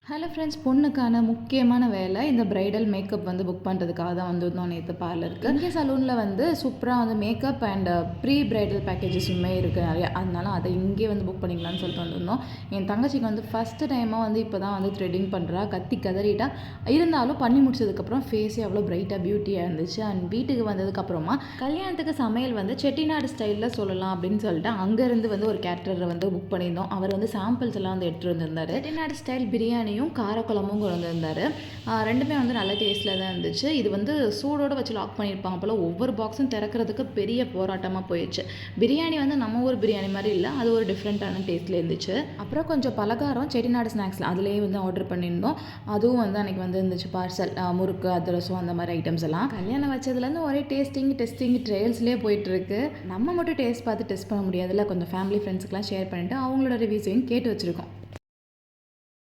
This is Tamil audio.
ஹலோ ஃப்ரெண்ட்ஸ், பொண்ணுக்கான முக்கியமான வேலை இந்த பிரைடல் மேக்கப் வந்து புக் பண்ணுறதுக்காக தான் வந்திருந்தோம் நேற்று பார்லருக்கு. இங்கே சலூனில் வந்து சூப்பராக வந்து மேக்கப் அண்ட் ப்ரீ பிரைடல் பேக்கேஜஸுமே இருக்குது நிறையா. அதனால அதை இங்கே வந்து புக் பண்ணிக்கலாம்னு சொல்லிட்டு வந்திருந்தோம். என் தங்கச்சிக்கு வந்து ஃபஸ்ட்டு டைமாக வந்து இப்போ தான் வந்து த்ரெட்டிங் பண்ணுறா. கத்தி கதறிட்டா. இருந்தாலும் பண்ணி முடிச்சதுக்கப்புறம் ஃபேஸே அவ்வளோ பிரைட்டாக பியூட்டியாக இருந்துச்சு. அண்ட் வீட்டுக்கு வந்ததுக்கப்புறமா கல்யாணத்துக்கு சமையல் வந்து செட்டிநாடு ஸ்டைலில் சொல்லலாம் அப்படின்னு சொல்லிட்டு அங்கேருந்து வந்து ஒரு கேரக்டரை வந்து புக் பண்ணியிருந்தோம். அவர் வந்து சாம்பிள்ஸ் எல்லாம் வந்து எடுத்துகிட்டு வந்திருந்தார். செட்டிநாடு ஸ்டைல் பிரியாணி காரக்குழம்பும் கொண்டு வந்திருந்தாரு. ரெண்டுமே வந்து நல்ல டேஸ்ட்டில் தான் இருந்துச்சு. இது வந்து சூடோடு வச்சு லாக் பண்ணியிருப்பாங்க போல். ஒவ்வொரு பாக்ஸும் திறக்கிறதுக்கு பெரிய போராட்டமாக போயிடுச்சு. பிரியாணி வந்து நம்ம ஊர் பிரியாணி மாதிரி இல்லை, அது ஒரு டிஃப்ரெண்ட்டான டேஸ்ட்டில் இருந்துச்சு. அப்புறம் கொஞ்சம் பலகாரம் செட்டிநாடு ஸ்நாக்ஸில் அதுலேயே வந்து ஆர்டர் பண்ணியிருந்தோம். அதுவும் வந்து அன்றைக்கி வந்து இருந்துச்சு பார்சல். முறுக்கு, அதிரசம், அந்த மாதிரி ஐட்டம்ஸ் எல்லாம். கல்யாணம் வச்சதுலேருந்து ஒரே டெஸ்டிங் ட்ரையல்ஸ்லேயே போயிட்டுருக்கு. நம்ம மட்டும் டேஸ்ட் பார்த்து டெஸ்ட் பண்ண முடியாதுல்ல. கொஞ்சம் ஃபேமிலி ஃப்ரெண்ட்ஸுக்கெலாம் ஷேர் பண்ணிவிட்டு அவங்களோட ரிவ்யூஸையும் கேட்டு வச்சுருக்கோம்.